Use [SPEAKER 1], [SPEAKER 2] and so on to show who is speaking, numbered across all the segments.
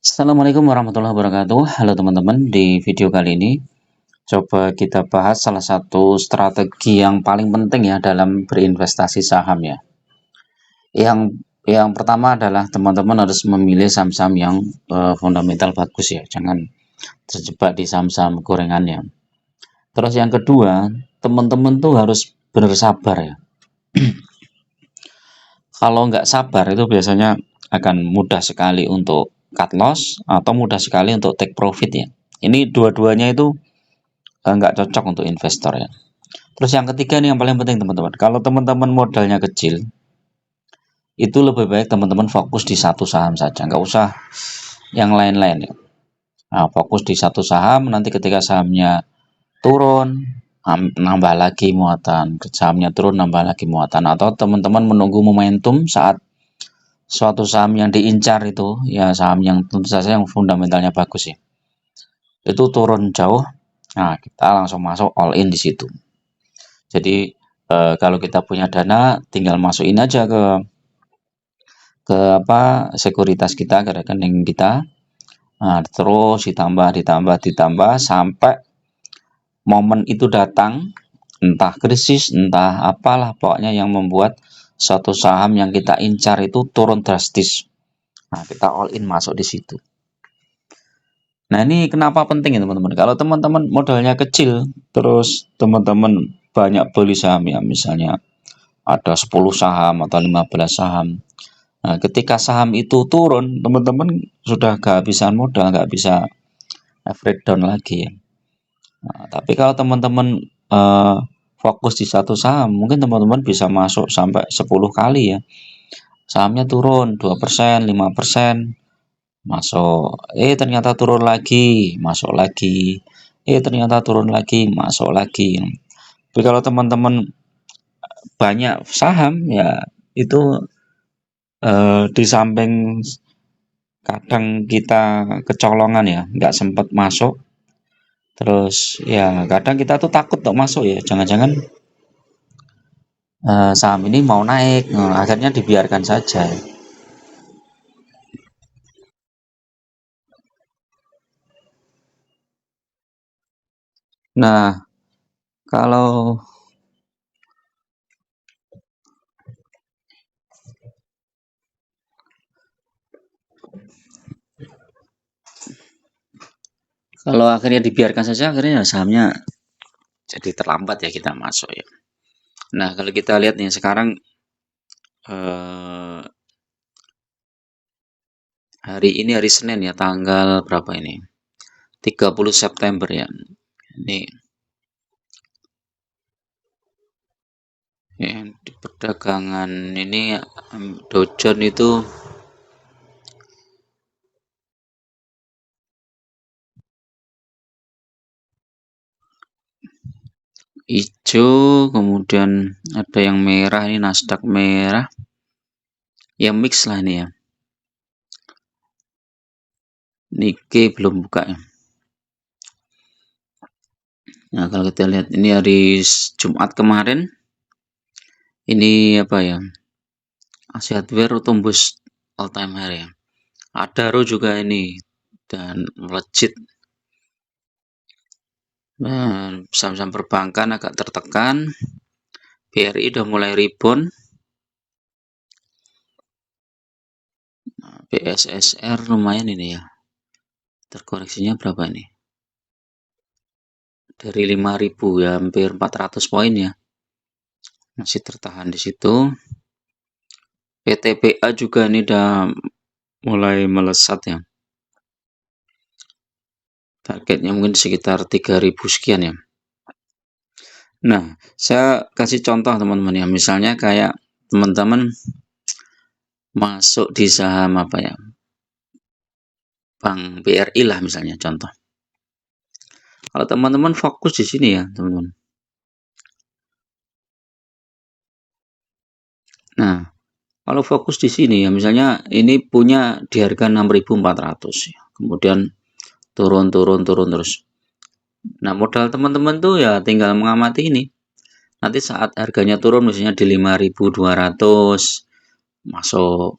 [SPEAKER 1] Assalamualaikum warahmatullahi wabarakatuh. Halo teman-teman, di video kali ini coba kita bahas salah satu strategi yang paling penting ya dalam berinvestasi saham ya. Yang pertama adalah teman-teman harus memilih saham-saham yang fundamental bagus ya, jangan terjebak di saham-saham gorengannya. Terus yang kedua, teman-teman tuh harus benar sabar ya. Kalau nggak sabar itu biasanya akan mudah sekali untuk cut loss atau mudah sekali untuk take profit ya. Ini dua-duanya itu nggak cocok untuk investor ya. Terus yang ketiga nih yang paling penting teman-teman. Kalau teman-teman modalnya kecil, itu lebih baik teman-teman fokus di satu saham saja, nggak usah yang lain-lain ya. Nah, fokus di satu saham, nanti ketika sahamnya turun, nambah lagi muatan, sahamnya turun nambah lagi muatan, atau teman-teman menunggu momentum saat suatu saham yang diincar itu, ya saham yang tentu saja yang fundamentalnya bagus ya, itu turun jauh, nah kita langsung masuk all in di situ. Jadi kalau kita punya dana tinggal masukin aja ke sekuritas kita, ke rekening kita. Nah, terus ditambah sampai momen itu datang, entah krisis, entah apalah pokoknya yang membuat suatu saham yang kita incar itu turun drastis. Nah, kita all in masuk di situ. Nah, ini kenapa penting ya teman-teman? Kalau teman-teman modalnya kecil, terus teman-teman banyak beli saham ya, misalnya ada 10 saham atau 15 saham. Nah, ketika saham itu turun, teman-teman sudah kehabisan modal, nggak bisa breakdown lagi ya. Nah, tapi kalau teman-teman fokus di satu saham, mungkin teman-teman bisa masuk sampai 10 kali ya. Sahamnya turun 2%, 5%, masuk. Ternyata turun lagi, masuk lagi. Ternyata turun lagi, masuk lagi. Tapi kalau teman-teman banyak saham ya itu di samping kadang kita kecolongan ya, nggak sempat masuk. Terus ya kadang kita tuh takut untuk masuk ya, jangan-jangan saham ini mau naik, akhirnya dibiarkan saja. Nah, kalau kalau akhirnya dibiarkan saja, akhirnya sahamnya jadi terlambat ya kita masuk ya. Nah, kalau kita lihat nih sekarang eh, hari ini hari Senin ya, tanggal berapa ini? 30 September ya. Ini ya, di perdagangan ini Dow Jones itu hijau, kemudian ada yang merah, ini Nasdaq merah. Ya mix lah ini ya. Nikkei belum buka ya. Nah, kalau kita lihat ini hari Jumat kemarin, ini apa ya? Asia Hardware tembus all time high ya. Adaro juga ini dan melejit. Nah, saham-saham perbankan agak tertekan. BRI udah mulai rebound. Nah, BSSR lumayan ini ya. Terkoreksinya berapa ini? Dari 5.000 ya, hampir 400 poin ya. Masih tertahan di situ. PTPA juga ini udah mulai melesat ya. Targetnya mungkin sekitar 3.000 sekian ya. Nah, saya kasih contoh teman-teman ya. Misalnya kayak teman-teman masuk di saham apa ya? Bank BRI lah misalnya contoh. Kalau teman-teman fokus di sini ya, teman-teman. Nah, kalau fokus di sini ya, misalnya ini punya di harga 6.400 ya. Kemudian turun terus. Nah, modal teman-teman tuh ya tinggal mengamati ini. Nanti saat harganya turun misalnya di 5.200 masuk.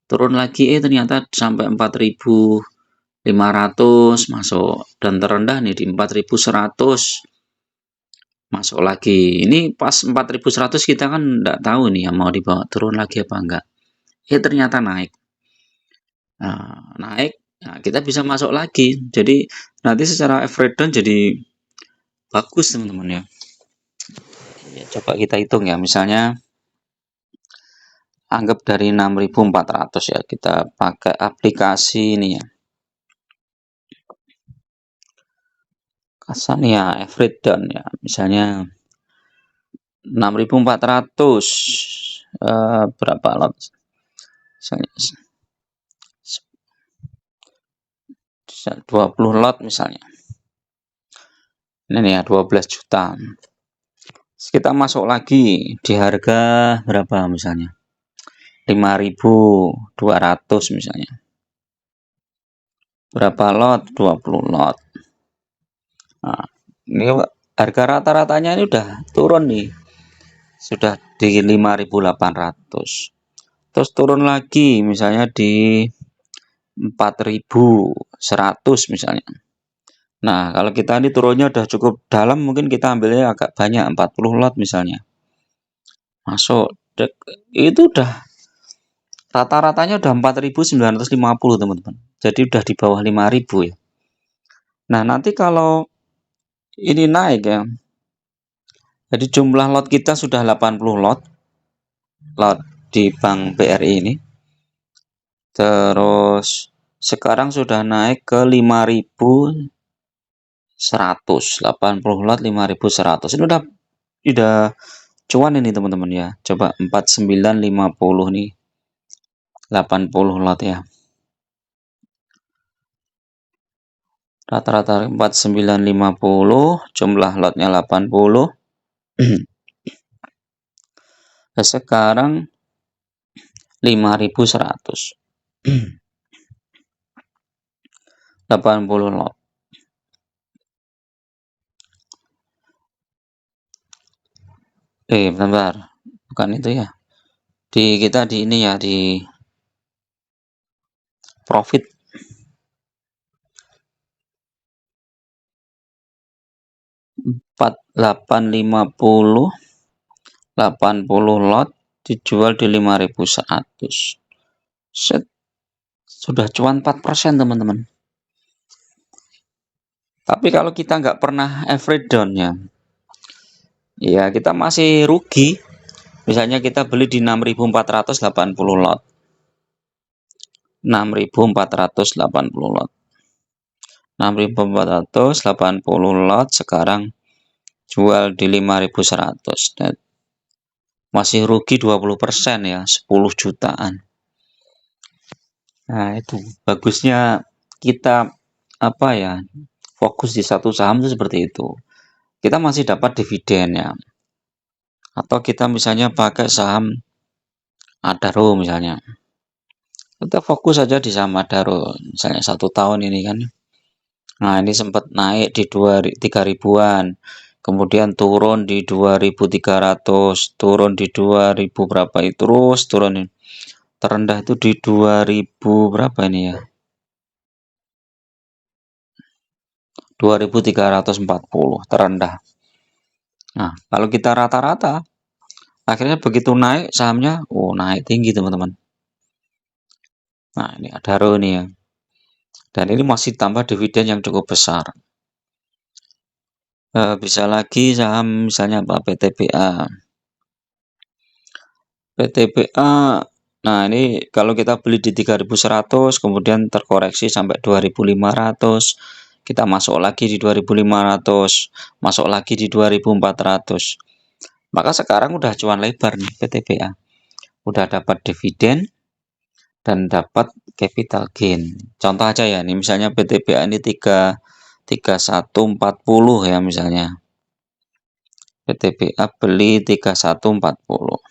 [SPEAKER 1] turun lagi ternyata sampai 4.500 masuk, dan terendah nih di 4.100 masuk lagi. Ini pas 4.100 kita kan nggak tahu nih yang mau dibawa turun lagi apa enggak. Ternyata naik. Nah, naik, nah kita bisa masuk lagi. Jadi nanti secara average down jadi bagus teman-teman ya. Coba kita hitung ya, misalnya anggap dari 6.400 ya, kita pakai aplikasi ini ya. Kasan ya average down ya, misalnya 6.400 berapa lot? Misalnya 20 lot misalnya. Ini ya 12 juta. Terus kita masuk lagi di harga berapa misalnya? 5.200 misalnya. Berapa lot? 20 lot. Nah, ini harga rata-ratanya ini udah turun nih. Sudah di 5.800. Terus turun lagi misalnya di 4.100 misalnya. Nah, kalau kita ini turunnya udah cukup dalam, mungkin kita ambilnya agak banyak, 40 lot misalnya. Masuk. Itu udah rata-ratanya udah 4.950 teman-teman. Jadi udah di bawah 5.000 ya. Nah, nanti kalau ini naik ya. Jadi jumlah lot kita sudah 80 lot. Lot di Bank BRI ini. Terus sekarang sudah naik ke 5.100, 80 lot 5.100. Ini udah cuan ini teman-teman ya. Coba 4950 nih. 80 lot ya. Rata-rata 4950, jumlah lotnya 80. Nah, sekarang 5.100. 80 lot. Bentar. Bukan itu ya. Kita di ini ya, di profit. 4850, 80 lot dijual di 5.100. Set. Sudah cuan 4% teman-teman. Tapi kalau kita nggak pernah average down ya kita masih rugi. Misalnya kita beli di 6.480 lot. 6.480 lot. 6.480 lot sekarang jual di 5.100. Masih rugi 20% ya, 10 jutaan. Nah, itu bagusnya kita apa ya? Fokus di satu saham itu seperti itu. Kita masih dapat dividen ya. Atau kita misalnya pakai saham Adaro misalnya. Kita fokus saja di saham Adaro, misalnya 1 tahun ini kan. Nah, ini sempat naik di 3 ribuan. Kemudian turun di 2.300, turun di 2.000 berapa itu, terus turun. Terendah itu di 2.000 berapa ini ya? 2.340 terendah. Nah, kalau kita rata-rata, akhirnya begitu naik sahamnya, naik tinggi teman-teman. Nah, ini Adaro nih ya. Dan ini masih tambah dividen yang cukup besar. Bisa lagi saham misalnya apa, PTBA. PTBA, nah ini kalau kita beli di 3.100, kemudian terkoreksi sampai 2.500, kita masuk lagi di 2.500, masuk lagi di 2.400. Maka sekarang udah cuan lebar nih PTBA. Udah dapat dividen dan dapat capital gain. Contoh aja ya, nih misalnya PTBA ini 3140 ya misalnya. PTBA beli 3140.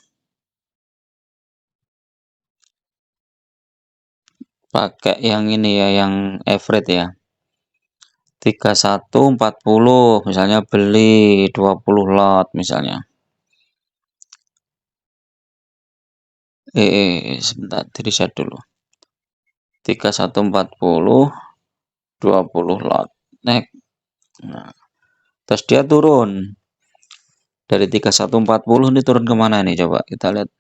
[SPEAKER 1] Pakai yang ini ya, yang average ya. 3140 misalnya beli 20 lot misalnya. Sebentar, reset dulu. 3140 20 lot. Next. Nah, terus dia turun dari 3140 ini turun kemana nih, coba kita lihat.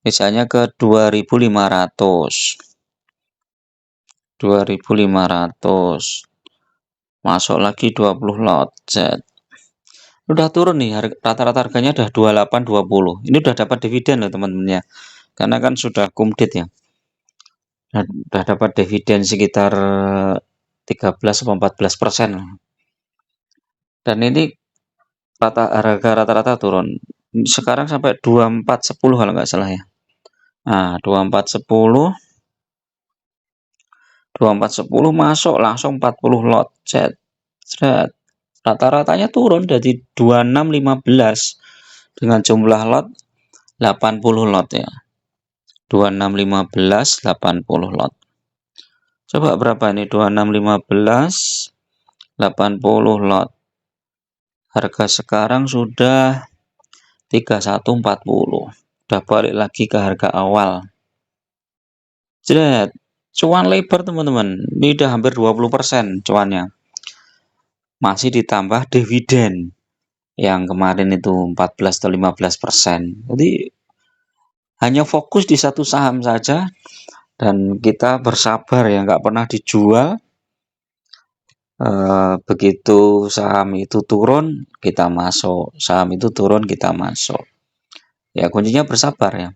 [SPEAKER 1] Misalnya ke 2500. 2500. Masuk lagi 20 lot. Set. Udah turun nih, rata-rata harganya udah 2820. Ini udah dapat dividen loh teman-teman ya. Karena kan sudah kumdit ya. Udah dapat dividen sekitar 13-14%. Dan ini harga rata-rata turun. Sekarang sampai 2410 kalau nggak salah ya. Nah, 2410 masuk langsung 40 lot. Set. Rata-ratanya turun dari 2615 dengan jumlah lot 80 lot ya. 2615 80 lot. Coba berapa nih? 2615 80 lot. Harga sekarang sudah 3140. Udah balik lagi ke harga awal. Jret. Cuan lebar teman-teman. Ini udah hampir 20% cuannya. Masih ditambah dividen yang kemarin itu 14 atau 15%. Jadi hanya fokus di satu saham saja dan kita bersabar ya, nggak pernah dijual. Begitu saham itu turun kita masuk, saham itu turun kita masuk. Ya kuncinya bersabar ya.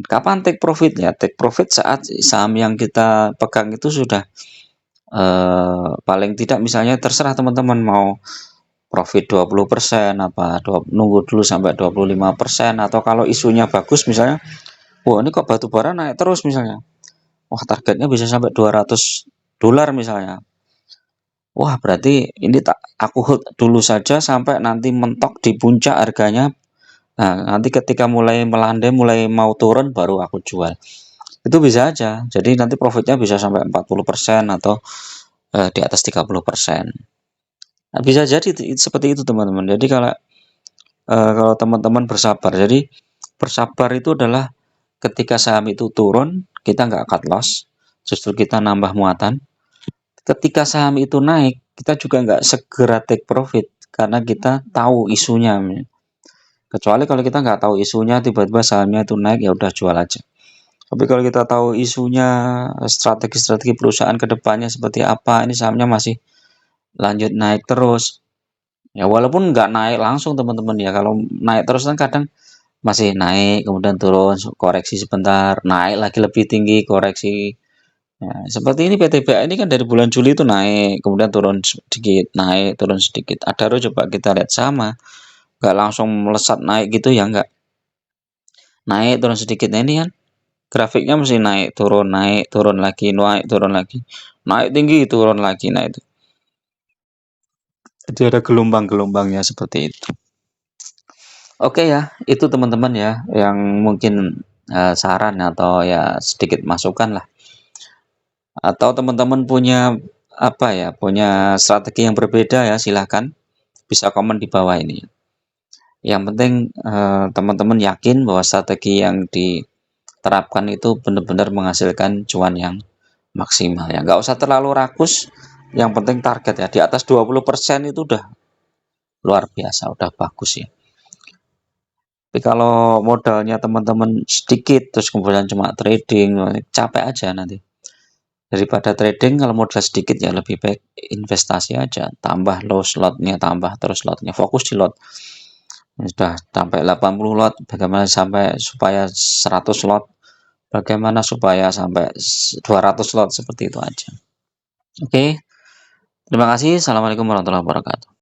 [SPEAKER 1] Kapan take profit ya? Take profit saat saham yang kita pegang itu sudah paling tidak, misalnya terserah teman-teman mau profit 20% apa nunggu dulu sampai 25%, atau kalau isunya bagus misalnya, wah ini kok batu bara naik terus misalnya, wah targetnya bisa sampai 200 dolar misalnya, wah berarti ini tak aku hold dulu saja sampai nanti mentok di puncak harganya. Nah, nanti ketika mulai melandai, mulai mau turun baru aku jual. Itu bisa aja. Jadi nanti profitnya bisa sampai 40% atau di atas 30%. Nah, bisa jadi seperti itu teman-teman. Jadi kalau teman-teman bersabar. Jadi bersabar itu adalah ketika saham itu turun, kita nggak cut loss, justru kita nambah muatan. Ketika saham itu naik, kita juga nggak segera take profit karena kita tahu isunya. Kecuali kalau kita nggak tahu isunya, tiba-tiba sahamnya itu naik, ya udah jual aja. Tapi kalau kita tahu isunya, strategi-strategi perusahaan ke depannya seperti apa, ini sahamnya masih lanjut naik terus. Ya walaupun nggak naik langsung teman-teman ya, kalau naik terus kan kadang masih naik, kemudian turun, koreksi sebentar, naik lagi lebih tinggi, koreksi. Ya, seperti ini PTBA ini kan dari bulan Juli itu naik, kemudian turun sedikit, naik, turun sedikit. Adaro coba kita lihat sama, nggak langsung melesat naik gitu ya, nggak. Naik turun sedikit, nah ini kan grafiknya mesti naik turun lagi, naik turun lagi, naik tinggi turun lagi. Nah itu jadi ada gelombang-gelombangnya seperti itu. Oke ya, itu teman-teman ya yang mungkin saran atau ya sedikit masukan lah. Atau teman-teman punya apa ya, punya strategi yang berbeda ya, silahkan bisa komen di bawah ini. Yang penting teman-teman yakin bahwa strategi yang diterapkan itu benar-benar menghasilkan cuan yang maksimal ya. Nggak usah terlalu rakus, yang penting target ya di atas 20% itu udah luar biasa, udah bagus ya. Tapi kalau modalnya teman-teman sedikit terus kemudian cuma trading, capek aja nanti. Daripada trading, kalau modal sedikit ya lebih baik investasi aja, tambah slotnya, tambah terus slotnya, fokus di lot. Sudah sampai 80 lot, bagaimana sampai supaya 100 lot, bagaimana supaya sampai 200 lot, seperti itu aja. Oke, terima kasih. Assalamualaikum warahmatullahi wabarakatuh.